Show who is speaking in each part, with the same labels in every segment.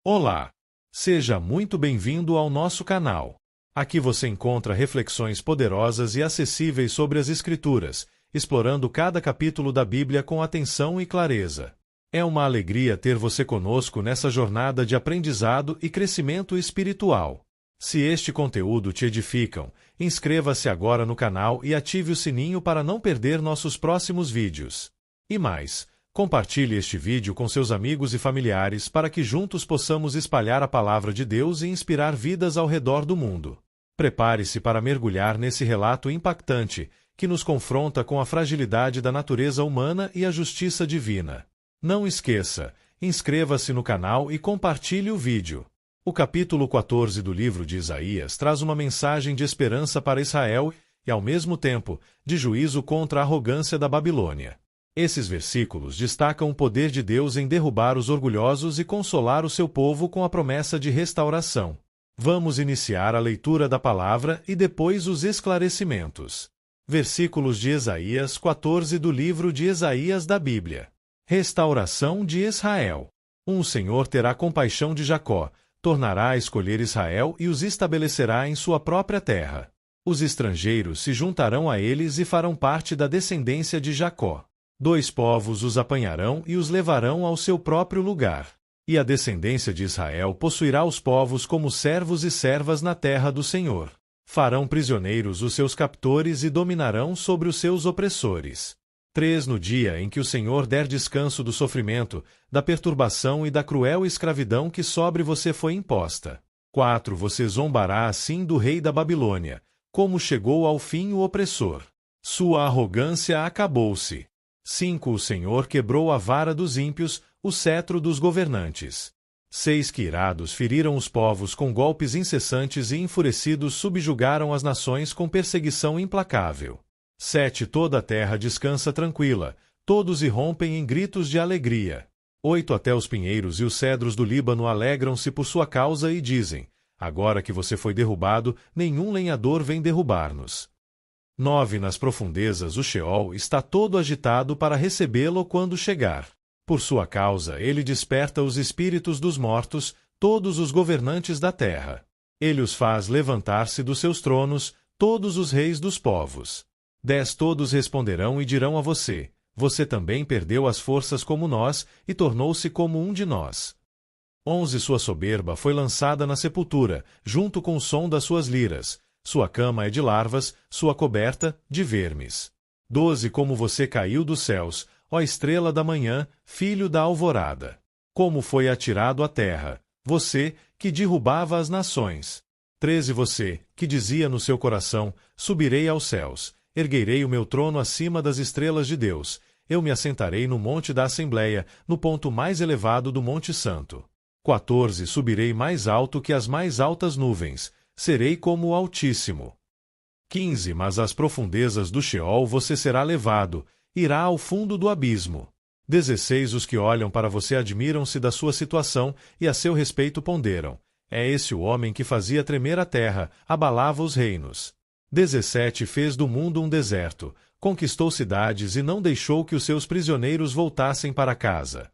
Speaker 1: Olá! Seja muito bem-vindo ao nosso canal. Aqui você encontra reflexões poderosas e acessíveis sobre as Escrituras, explorando cada capítulo da Bíblia com atenção e clareza. É uma alegria ter você conosco nessa jornada de aprendizado e crescimento espiritual. Se este conteúdo te edificam, inscreva-se agora no canal e ative o sininho para não perder nossos próximos vídeos. E mais, compartilhe este vídeo com seus amigos e familiares para que juntos possamos espalhar a palavra de Deus e inspirar vidas ao redor do mundo. Prepare-se para mergulhar nesse relato impactante que nos confronta com a fragilidade da natureza humana e a justiça divina. Não esqueça, inscreva-se no canal e compartilhe o vídeo. O capítulo 14 do livro de Isaías traz uma mensagem de esperança para Israel e, ao mesmo tempo, de juízo contra a arrogância da Babilônia. Esses versículos destacam o poder de Deus em derrubar os orgulhosos e consolar o seu povo com a promessa de restauração. Vamos iniciar a leitura da palavra e depois os esclarecimentos. Versículos de Isaías 14 do livro de Isaías da Bíblia. Restauração de Israel. O Senhor terá compaixão de Jacó, tornará a escolher Israel e os estabelecerá em sua própria terra. Os estrangeiros se juntarão a eles e farão parte da descendência de Jacó. Dois povos os apanharão e os levarão ao seu próprio lugar. E a descendência de Israel possuirá os povos como servos e servas na terra do Senhor. Farão prisioneiros os seus captores e dominarão sobre os seus opressores. 3 No dia em que o Senhor der descanso do sofrimento, da perturbação e da cruel escravidão que sobre você foi imposta. 4 Você zombará assim do rei da Babilônia, como chegou ao fim o opressor. Sua arrogância acabou-se. 5 O Senhor quebrou a vara dos ímpios, o cetro dos governantes. 6 Que irados feriram os povos com golpes incessantes e enfurecidos subjugaram as nações com perseguição implacável. 7 Toda a terra descansa tranquila, todos irrompem em gritos de alegria. 8 Até os pinheiros e os cedros do Líbano alegram-se por sua causa e dizem: agora que você foi derrubado, nenhum lenhador vem derrubar-nos. 9 Nas profundezas o Sheol está todo agitado para recebê-lo quando chegar. Por sua causa ele desperta os espíritos dos mortos, todos os governantes da terra. Ele os faz levantar-se dos seus tronos, todos os reis dos povos. 10 Todos responderão e dirão a você: você também perdeu as forças como nós e tornou-se como um de nós. 11 Sua soberba foi lançada na sepultura, junto com o som das suas liras. Sua cama é de larvas, sua coberta, de vermes. 12 Como você caiu dos céus, ó estrela da manhã, filho da alvorada! Como foi atirado à terra, você, que derrubava as nações! 13 Você, que dizia no seu coração: subirei aos céus, erguerei o meu trono acima das estrelas de Deus, eu me assentarei no monte da Assembleia, no ponto mais elevado do Monte Santo. 14 Subirei mais alto que as mais altas nuvens, serei como o Altíssimo. 15 Mas às profundezas do Sheol você será levado, irá ao fundo do abismo. 16 Os que olham para você admiram-se da sua situação e a seu respeito ponderam: é esse o homem que fazia tremer a terra, abalava os reinos. 17 Fez do mundo um deserto, conquistou cidades e não deixou que os seus prisioneiros voltassem para casa.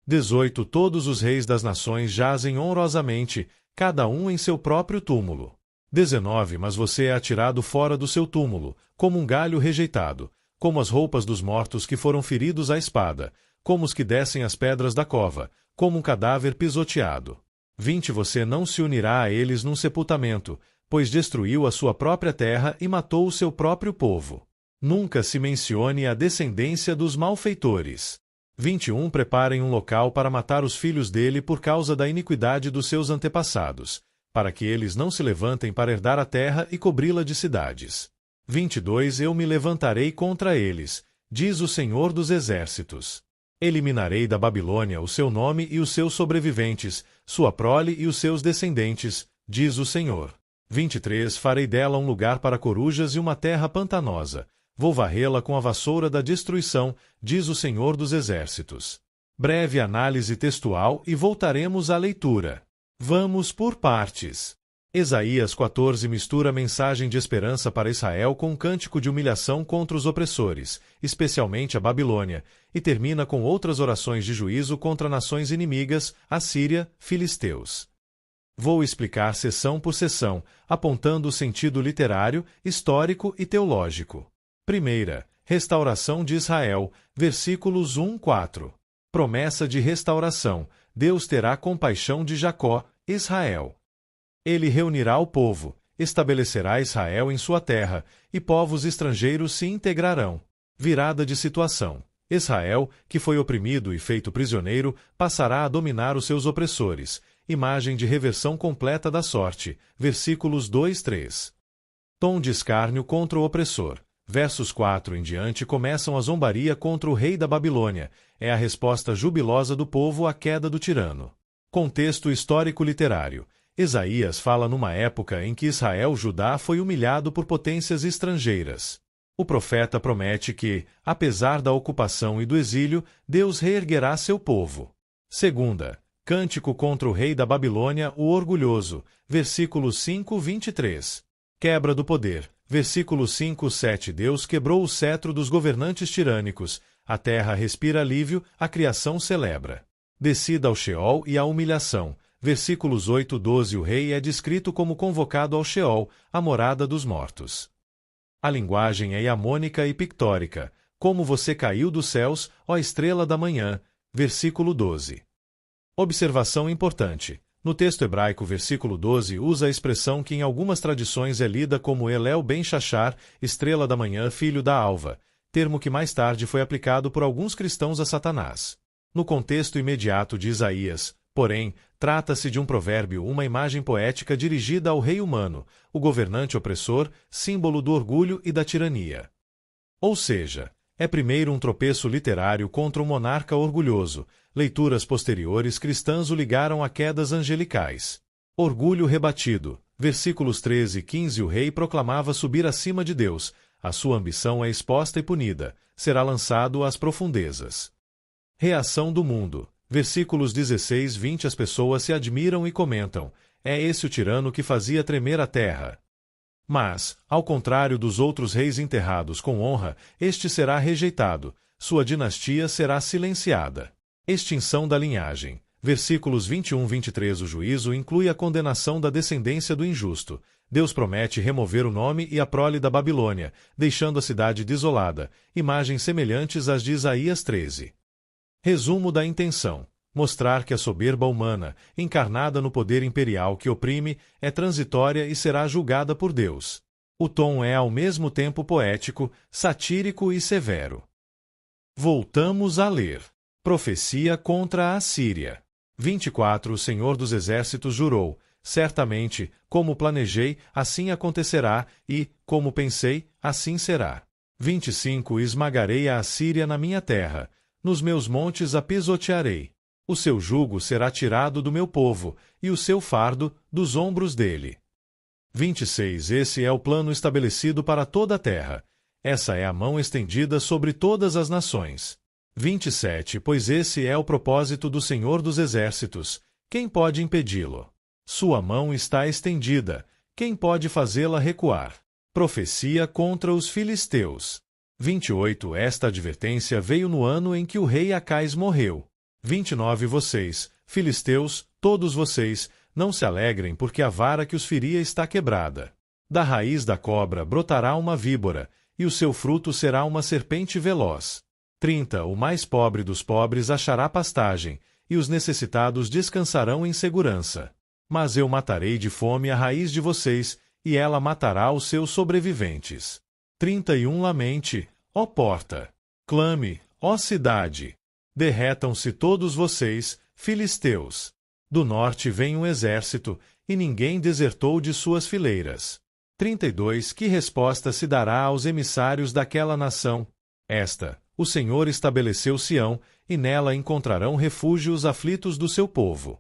Speaker 1: 18 Todos os reis das nações jazem honrosamente, cada um em seu próprio túmulo. 19 Mas você é atirado fora do seu túmulo, como um galho rejeitado, como as roupas dos mortos que foram feridos à espada, como os que descem as pedras da cova, como um cadáver pisoteado. 20 Você não se unirá a eles num sepultamento, pois destruiu a sua própria terra e matou o seu próprio povo. Nunca se mencione a descendência dos malfeitores. 21 Preparem um local para matar os filhos dele por causa da iniquidade dos seus antepassados, para que eles não se levantem para herdar a terra e cobri-la de cidades. 22 Eu me levantarei contra eles, diz o Senhor dos Exércitos. Eliminarei da Babilônia o seu nome e os seus sobreviventes, sua prole e os seus descendentes, diz o Senhor. 23 Farei dela um lugar para corujas e uma terra pantanosa. Vou varrê-la com a vassoura da destruição, diz o Senhor dos Exércitos. Breve análise textual e voltaremos à leitura. Vamos por partes. Isaías 14 mistura mensagem de esperança para Israel com um cântico de humilhação contra os opressores, especialmente a Babilônia, e termina com outras orações de juízo contra nações inimigas, Assíria, filisteus. Vou explicar seção por seção, apontando o sentido literário, histórico e teológico. Primeira, restauração de Israel, versículos 1-4. Promessa de restauração: Deus terá compaixão de Jacó, Israel. Ele reunirá o povo, estabelecerá Israel em sua terra, e povos estrangeiros se integrarão. Virada de situação: Israel, que foi oprimido e feito prisioneiro, passará a dominar os seus opressores. Imagem de reversão completa da sorte. Versículos 2-3. Tom de escárnio contra o opressor. Versos 4 em diante começam a zombaria contra o rei da Babilônia. É a resposta jubilosa do povo à queda do tirano. Contexto histórico-literário. Isaías fala numa época em que Israel-Judá foi humilhado por potências estrangeiras. O profeta promete que, apesar da ocupação e do exílio, Deus reerguerá seu povo. Segunda, cântico contra o rei da Babilônia, o orgulhoso. Versículos 5-23. Quebra do poder. Versículos 5-7. Deus quebrou o cetro dos governantes tirânicos. A terra respira alívio, a criação celebra. Descida ao Sheol e à humilhação. Versículos 8-12. O rei é descrito como convocado ao Sheol, a morada dos mortos. A linguagem é iamônica e pictórica. Como você caiu dos céus, ó estrela da manhã. Versículo 12. Observação importante. No texto hebraico, versículo 12 usa a expressão que em algumas tradições é lida como Elel ben Shachar, estrela da manhã, filho da alva, termo que mais tarde foi aplicado por alguns cristãos a Satanás. No contexto imediato de Isaías, porém, trata-se de um provérbio, uma imagem poética dirigida ao rei humano, o governante opressor, símbolo do orgulho e da tirania. Ou seja, é primeiro um tropeço literário contra o monarca orgulhoso. Leituras posteriores cristãs o ligaram a quedas angelicais. Orgulho rebatido. Versículos 13 e 15. O rei proclamava subir acima de Deus. A sua ambição é exposta e punida. Será lançado às profundezas. Reação do mundo. Versículos 16-20. As pessoas se admiram e comentam: é esse o tirano que fazia tremer a terra. Mas, ao contrário dos outros reis enterrados com honra, este será rejeitado. Sua dinastia será silenciada. Extinção da linhagem. Versículos 21-23. O juízo inclui a condenação da descendência do injusto. Deus promete remover o nome e a prole da Babilônia, deixando a cidade desolada, imagens semelhantes às de Isaías 13. Resumo da intenção: mostrar que a soberba humana, encarnada no poder imperial que oprime, é transitória e será julgada por Deus. O tom é ao mesmo tempo poético, satírico e severo. Voltamos a ler. Profecia contra a Assíria. 24. O Senhor dos Exércitos jurou: certamente, como planejei, assim acontecerá, e, como pensei, assim será. 25. Esmagarei a Assíria na minha terra, nos meus montes a pisotearei. O seu jugo será tirado do meu povo, e o seu fardo dos ombros dele. 26. Esse é o plano estabelecido para toda a terra. Essa é a mão estendida sobre todas as nações. 27. Pois esse é o propósito do Senhor dos Exércitos. Quem pode impedi-lo? Sua mão está estendida. Quem pode fazê-la recuar? Profecia contra os filisteus. 28. Esta advertência veio no ano em que o rei Acais morreu. 29. Vocês, filisteus, todos vocês, não se alegrem porque a vara que os feria está quebrada. Da raiz da cobra brotará uma víbora, e o seu fruto será uma serpente veloz. 30. O mais pobre dos pobres achará pastagem, e os necessitados descansarão em segurança. Mas eu matarei de fome a raiz de vocês, e ela matará os seus sobreviventes. 31. Lamente, ó porta. Clame, ó cidade. Derretam-se todos vocês, filisteus. Do norte vem um exército, e ninguém desertou de suas fileiras. 32. Que resposta se dará aos emissários daquela nação? Esta: o Senhor estabeleceu Sião, e nela encontrarão refúgio os aflitos do seu povo.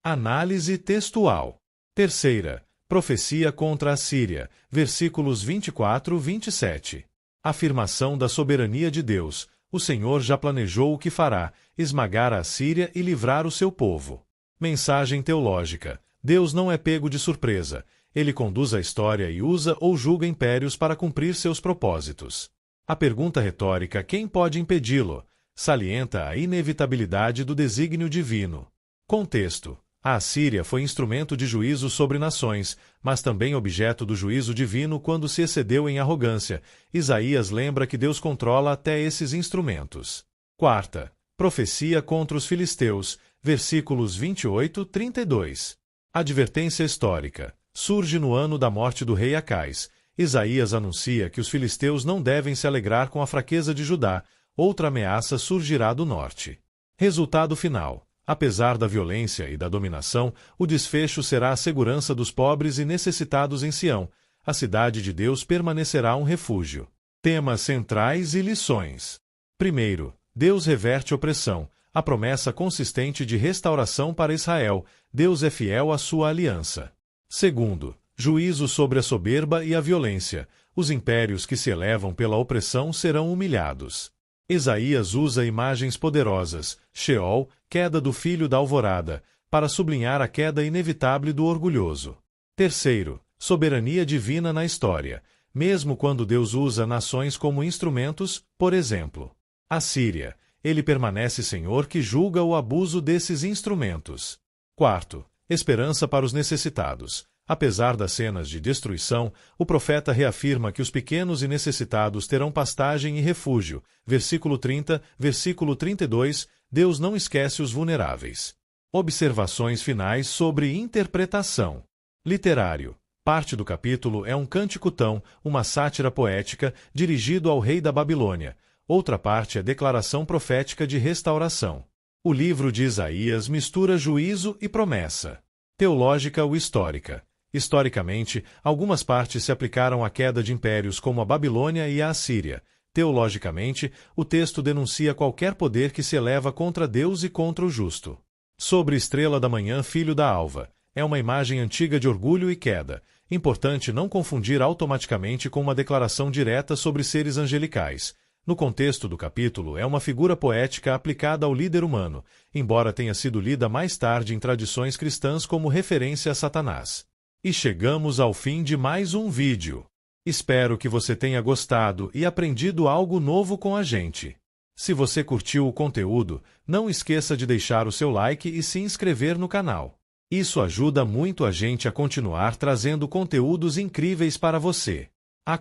Speaker 1: Análise textual. Terceira, profecia contra a Síria, versículos 24-27. Afirmação da soberania de Deus: o Senhor já planejou o que fará, esmagar a Síria e livrar o seu povo. Mensagem teológica: Deus não é pego de surpresa, ele conduz a história e usa ou julga impérios para cumprir seus propósitos. A pergunta retórica "quem pode impedi-lo?" salienta a inevitabilidade do desígnio divino. Contexto: a Assíria foi instrumento de juízo sobre nações, mas também objeto do juízo divino quando se excedeu em arrogância. Isaías lembra que Deus controla até esses instrumentos. Quarta, profecia contra os filisteus, versículos 28-32. Advertência histórica. Surge no ano da morte do rei Acais. Isaías anuncia que os filisteus não devem se alegrar com a fraqueza de Judá, outra ameaça surgirá do norte. Resultado final. Apesar da violência e da dominação, o desfecho será a segurança dos pobres e necessitados em Sião. A cidade de Deus permanecerá um refúgio. Temas centrais e lições. Primeiro, Deus reverte opressão. A promessa consistente de restauração para Israel. Deus é fiel à sua aliança. Segundo, juízo sobre a soberba e a violência. Os impérios que se elevam pela opressão serão humilhados. Isaías usa imagens poderosas, Sheol, queda do filho da alvorada, para sublinhar a queda inevitável do orgulhoso. Terceiro, soberania divina na história, mesmo quando Deus usa nações como instrumentos, por exemplo, a Síria, ele permanece Senhor que julga o abuso desses instrumentos. Quarto, esperança para os necessitados. Apesar das cenas de destruição, o profeta reafirma que os pequenos e necessitados terão pastagem e refúgio. Versículo 30, versículo 32, Deus não esquece os vulneráveis. Observações finais sobre interpretação. Literário. Parte do capítulo é um cântico-tão, uma sátira poética, dirigido ao rei da Babilônia. Outra parte é declaração profética de restauração. O livro de Isaías mistura juízo e promessa. Teológica ou histórica. Historicamente, algumas partes se aplicaram à queda de impérios como a Babilônia e a Assíria. Teologicamente, o texto denuncia qualquer poder que se eleva contra Deus e contra o justo. Sobre estrela da manhã, filho da alva. É uma imagem antiga de orgulho e queda. Importante não confundir automaticamente com uma declaração direta sobre seres angelicais. No contexto do capítulo, é uma figura poética aplicada ao líder humano, embora tenha sido lida mais tarde em tradições cristãs como referência a Satanás. E chegamos ao fim de mais um vídeo. Espero que você tenha gostado e aprendido algo novo com a gente. Se você curtiu o conteúdo, não esqueça de deixar o seu like e se inscrever no canal. Isso ajuda muito a gente a continuar trazendo conteúdos incríveis para você.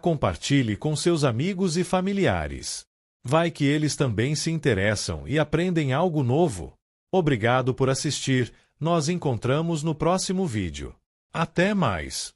Speaker 1: Compartilhe com seus amigos e familiares. Vai que eles também se interessam e aprendem algo novo. Obrigado por assistir. Nós encontramos no próximo vídeo. Até mais!